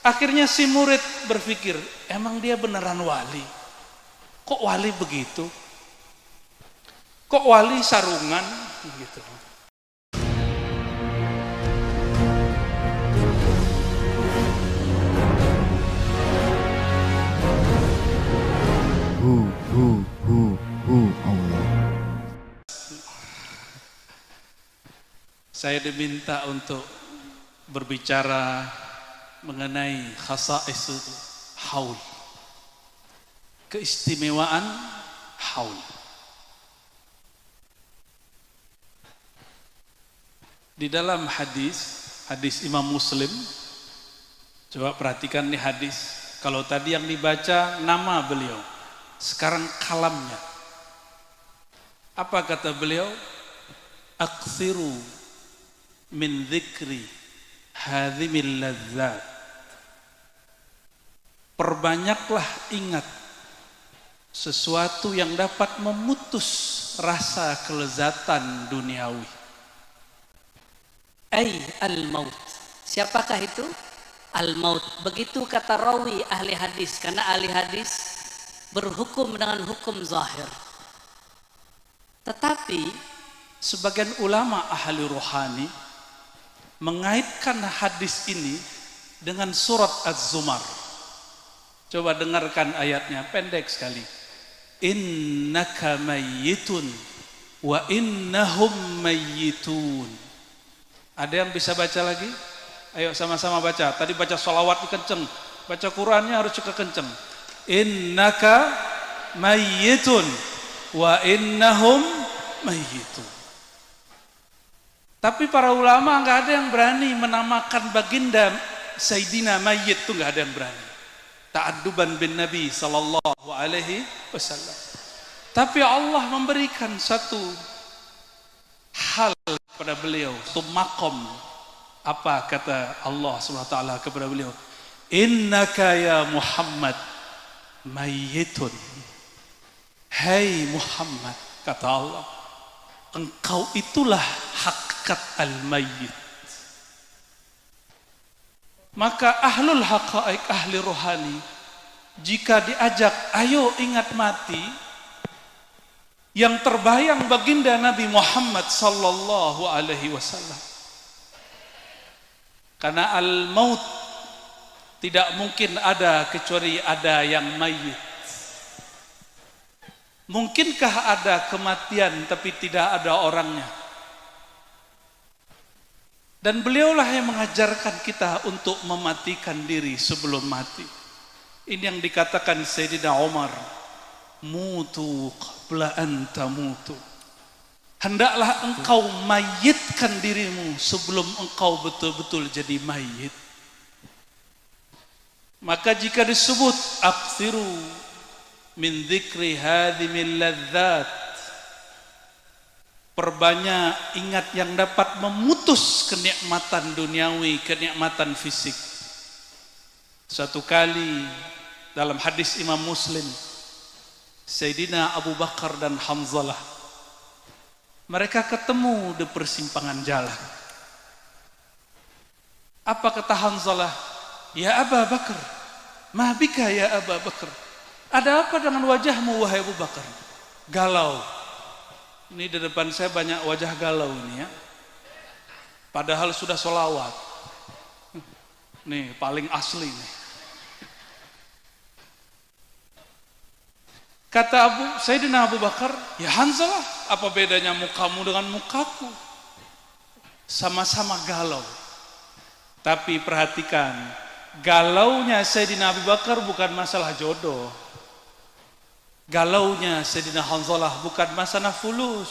Akhirnya si murid berpikir, emang dia beneran wali? Kok wali begitu? Kok wali sarungan gitu? Allah. Saya diminta untuk berbicara mengenai khasa'is haul, keistimewaan haul. Di dalam hadis Imam Muslim, coba perhatikan nih hadis. Kalau tadi yang dibaca nama beliau, sekarang kalamnya. Apa kata beliau? Aksiru min dzikri hadhimil ladzat. Perbanyaklah ingat sesuatu yang dapat memutus rasa kelezatan duniawi. Ay al-maut. Siapakah itu? Al-maut. Begitu kata rawi ahli hadis, karena ahli hadis berhukum dengan hukum zahir. Tetapi sebagian ulama ahli rohani mengaitkan hadis ini dengan surat Az-Zumar. Coba dengarkan ayatnya, pendek sekali. Innaka mayyitun wa innahum mayyitun. Ada yang bisa baca lagi? Ayo sama-sama baca. Tadi baca sholawat kenceng, baca Qurannya harus juga kenceng. Innaka mayyitun wa innahum mayyitun. Tapi para ulama nggak ada yang berani menamakan baginda Sayyidina Mayyit, itu nggak ada yang berani. Ta'adduban bin Nabi sallallahu alaihi wasallam. Tapi Allah memberikan satu hal kepada beliau, itu makom. Apa kata Allah Subhanahu wa taala kepada beliau? Innaka ya Muhammad mayyitun. Hai Muhammad, kata Allah, engkau itulah hakikat al-mayyit. Maka ahlul haqa'iq, ahli rohani, jika diajak ayo ingat mati, yang terbayang baginda Nabi Muhammad sallallahu alaihi wasallam. Karena al-maut tidak mungkin ada kecuali ada yang mayyit. Mungkinkah ada kematian tapi tidak ada orangnya? Dan beliaulah yang mengajarkan kita untuk mematikan diri sebelum mati. Ini yang dikatakan Sayyidina Umar, mutu qabla an tamutu. Hendaklah engkau mayitkan dirimu sebelum engkau betul-betul jadi mayit. Maka jika disebut aksiru min dzikri hadhimil ladzat, perbanyak ingat yang dapat memutus kenikmatan duniawi, kenikmatan fisik. Suatu kali dalam hadis Imam Muslim, Sayyidina Abu Bakar dan Hamzalah, mereka ketemu di persimpangan jalan. Apa kata Hamzalah? Ya Abu Bakar, ma bika ya Abu Bakar? Ada apa dengan wajahmu wahai Abu Bakar? Galau. Ini di depan saya banyak wajah galau ini ya. Padahal sudah sholawat. Nih paling asli nih. Kata Sayyidina Abu Bakar, ya Hanzalah, apa bedanya mukamu dengan mukaku? Sama-sama galau. Tapi perhatikan, galaunya Sayyidina Abu Bakar bukan masalah jodoh. Galaunya Sayyidina Hanzalah bukan masalah fulus.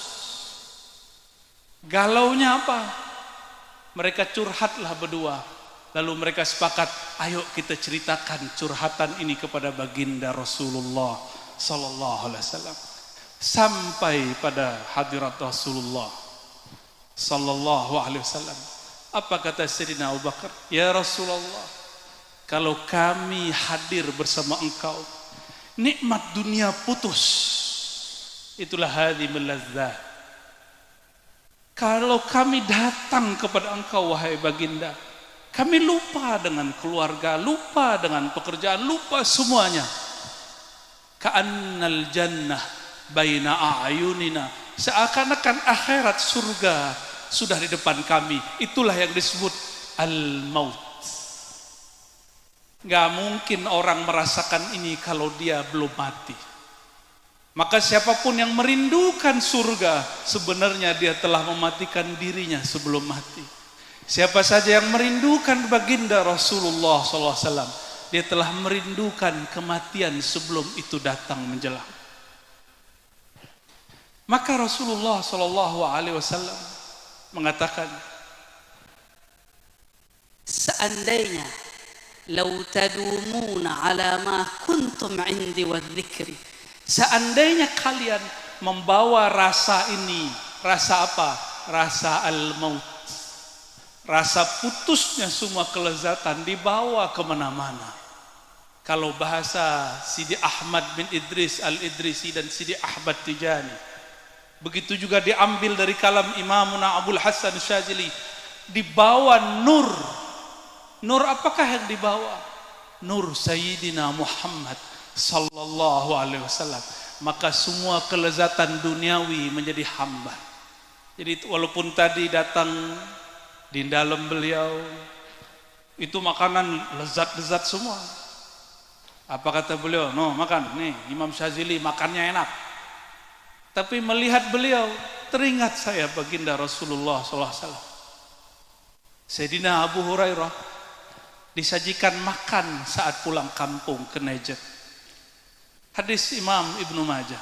Galaunya apa? Mereka curhatlah berdua. Lalu mereka sepakat, ayo kita ceritakan curhatan ini kepada baginda Rasulullah sallallahu alaihi wasallam. Sampai pada hadirat Rasulullah sallallahu alaihi wasallam. Apa kata Sayyidina Abu Bakar? Ya Rasulullah, kalau kami hadir bersama engkau, nikmat dunia putus. Itulah hadhimul ladzat. Kalau kami datang kepada engkau wahai baginda, Kami lupa dengan keluarga, lupa dengan pekerjaan, lupa semuanya. Ka'annal jannah baina a'yunina. Seakan-akan akhirat, surga sudah di depan kami. Itulah yang disebut al-maut. Gak mungkin orang merasakan ini kalau dia belum mati. Maka siapapun yang merindukan surga, sebenarnya dia telah mematikan dirinya sebelum mati. Siapa saja yang merindukan baginda Rasulullah SAW, dia telah merindukan kematian sebelum itu datang menjelang. Maka Rasulullah SAW mengatakan, seandainya lau tadumuna ala ma kuntum indi wa dzikri, seandainya kalian membawa rasa ini, rasa apa? Rasa al-maut, rasa putusnya semua kelezatan dibawa kemana-mana. Kalau bahasa Sidi Ahmad bin Idris al-Idrisi dan Sidi Ahmad Tijani, begitu juga diambil dari kalam Imamuna Abul Hasan Syazili, dibawa nur. Nur apakah yang dibawa? Nur Sayyidina Muhammad sallallahu alaihi wasallam. Maka semua kelezatan duniawi menjadi hamba. Jadi walaupun tadi datang di dalam beliau itu makanan lezat-lezat semua. Apa kata beliau? No, makan. Nih, Imam Syazili makannya enak. Tapi melihat beliau, teringat saya baginda Rasulullah SAW. Sayyidina Abu Hurairah disajikan makan saat pulang kampung ke Najd. Hadis Imam Ibnu Majah.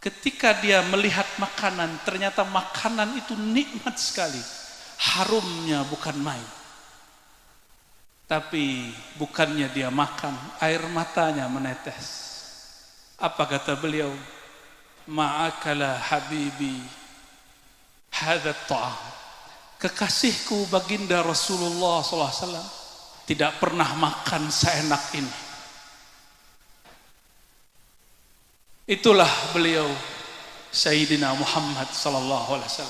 Ketika dia melihat makanan, ternyata makanan itu nikmat sekali. Harumnya bukan main. Tapi bukannya dia makan, air matanya menetes. Apa kata beliau? Ma'akala habibi hadha ta'am. Kekasihku baginda Rasulullah SAW tidak pernah makan seenak ini. Itulah beliau Sayyidina Muhammad SAW.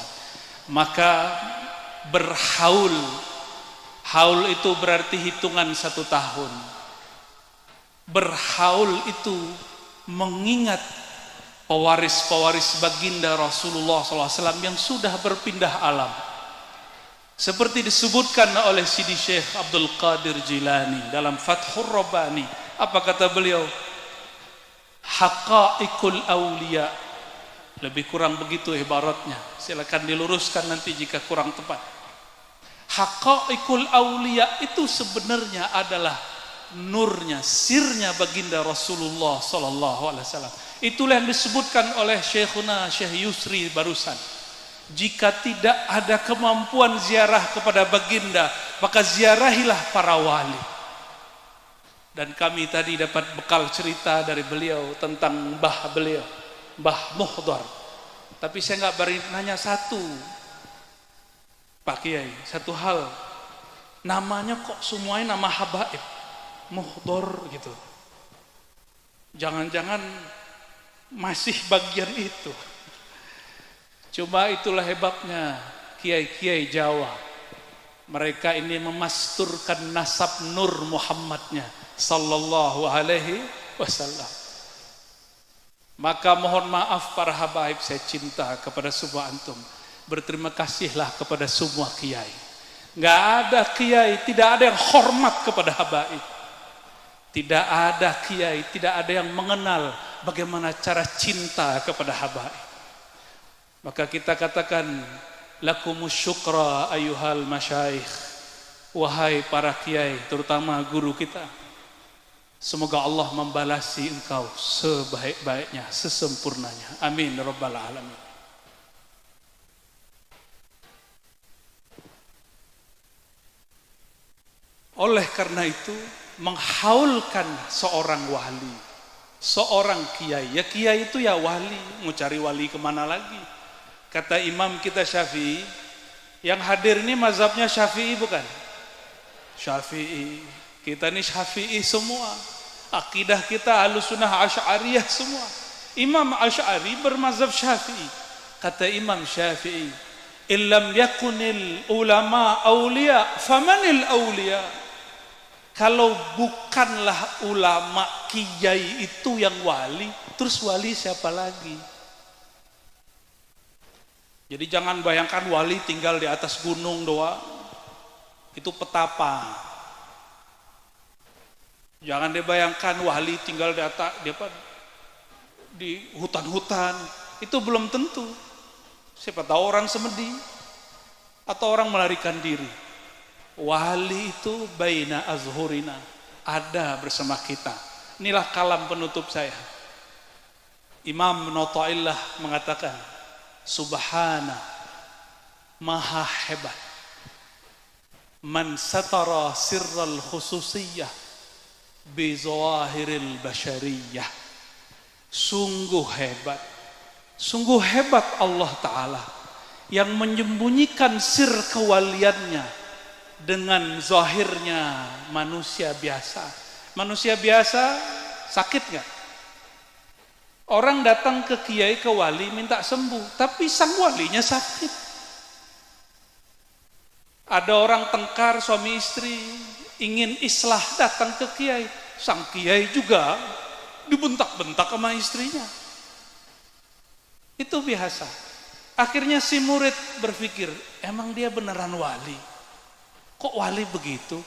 Maka berhaul, haul itu berarti hitungan 1 tahun. Berhaul itu mengingat pewaris-pewaris baginda Rasulullah SAW yang sudah berpindah alam. Seperti disebutkan oleh Sidi Syekh Abdul Qadir Jilani dalam Fathur Rabbani. Apa kata beliau? Haqaiqul awliya. Lebih kurang begitu ibaratnya. Silakan diluruskan nanti jika kurang tepat. Haqaiqul awliya itu sebenarnya adalah nurnya, sirnya baginda Rasulullah SAW. Itulah yang disebutkan oleh Syekhuna Syekh Yusri barusan. Jika tidak ada kemampuan ziarah kepada baginda, maka ziarahilah para wali. Dan kami tadi dapat bekal cerita dari beliau tentang mbah beliau, Mbah Muhdar. Tapi saya nggak beri nanya satu, Pak Kiai, satu hal. Namanya kok semuanya nama habaib, Muhdar gitu. Jangan-jangan masih bagian itu. Cuma itulah hebatnya kiai-kiai Jawa. Mereka ini memasturkan nasab nur Muhammadnya sallallahu alaihi wasallam. Maka mohon maaf para habaib, saya cinta kepada semua antum. Berterima kasihlah kepada semua kiai. Nggak ada kiai, tidak ada yang hormat kepada habaib. Tidak ada kiai, tidak ada yang mengenal bagaimana cara cinta kepada habaib. Maka kita katakan, lakumus syukra ayuhal masyaikh. Wahai para kiai, terutama guru kita. Semoga Allah membalasi engkau sebaik-baiknya, sesempurnanya. Amin rabbal alamin. Oleh karena itu, menghaulkan seorang wali, seorang kiai. Ya kiai itu ya wali, mau cari wali kemana lagi? Kata imam kita Syafi'i, yang hadir ini mazhabnya Syafi'i bukan? Syafi'i. Kita ini Syafi'i semua. Akidah kita Ahlussunnah Asy'ariyah semua. Imam Asy'ari bermazhab Syafi'i. Kata Imam Syafi'i, illam yakunil ulama aulia famanil aulia. Kalau bukanlah ulama kiai itu yang wali, terus wali siapa lagi? Jadi jangan bayangkan wali tinggal di atas gunung doang, itu petapa. Jangan dibayangkan wali tinggal di atas di hutan-hutan, itu belum tentu. Siapa tahu orang semedi atau orang melarikan diri. Wali itu baina azhurina, ada bersama kita. Inilah kalam penutup saya. Imam Ibnu Athaillah mengatakan, subhana maha hebat man satara sirral khususiyah bi zawahiril basyariyah. Sungguh hebat Allah Ta'ala yang menyembunyikan sir kewaliannya dengan zahirnya manusia biasa. Manusia biasa sakit gak? Orang datang ke kiai, ke wali minta sembuh, tapi sang walinya sakit. Ada orang tengkar suami istri ingin islah, datang ke kiai, sang kiai juga dibentak-bentak sama istrinya. Itu biasa. Akhirnya si murid berpikir, emang dia beneran wali? Kok wali begitu?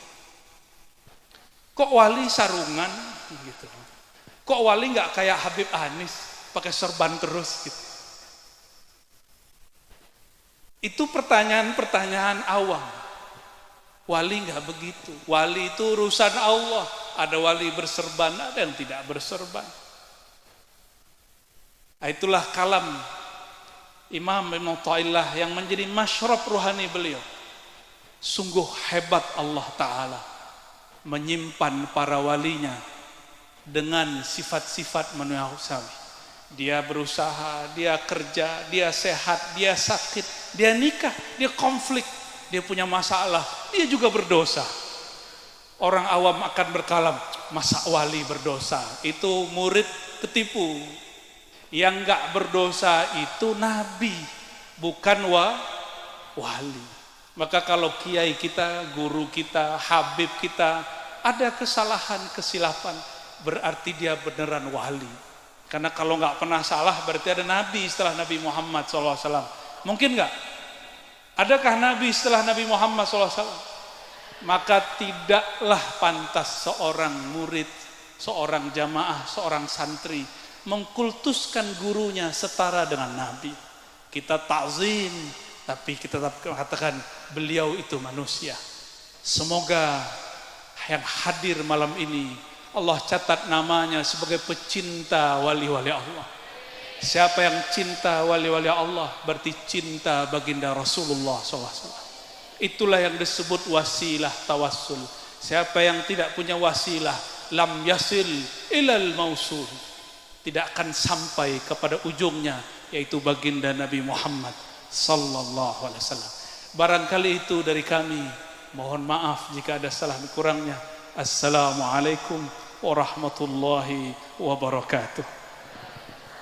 Kok wali sarungan gitu? Kok wali nggak kayak Habib Anis pakai sorban terus gitu? Itu pertanyaan-pertanyaan awam. Wali nggak begitu. Wali itu urusan Allah. Ada wali berserban, ada yang tidak berserban. Itulah kalam Imam Ibnu Athaillah yang menjadi masyrab ruhani beliau. Sungguh hebat Allah Ta'ala menyimpan para walinya dengan sifat-sifat manusiawi. Dia berusaha, dia kerja, dia sehat, dia sakit, dia nikah, dia konflik, dia punya masalah, dia juga berdosa. Orang awam akan berkalam, masa wali berdosa? Itu murid ketipu. Yang enggak berdosa itu nabi, bukan wali. Maka kalau kiai kita, guru kita, habib kita ada kesalahan, kesilapan, berarti dia beneran wali. Karena kalau nggak pernah salah berarti ada nabi setelah Nabi Muhammad SAW. Mungkin nggak? Adakah nabi setelah Nabi Muhammad SAW? Maka tidaklah pantas seorang murid, seorang jamaah, seorang santri mengkultuskan gurunya setara dengan nabi. Kita ta'zim, tapi kita tetap katakan beliau itu manusia. Semoga yang hadir malam ini Allah catat namanya sebagai pecinta wali-wali Allah. Siapa yang cinta wali-wali Allah berarti cinta baginda Rasulullah SAW. Itulah yang disebut wasilah tawassul. Siapa yang tidak punya wasilah, lam yasil ilal mausul, tidak akan sampai kepada ujungnya, yaitu baginda Nabi Muhammad sallallahu alaihi wasallam. Barangkali itu dari kami. Mohon maaf jika ada salah kurangnya. Assalamualaikum warahmatullahi wabarakatuh.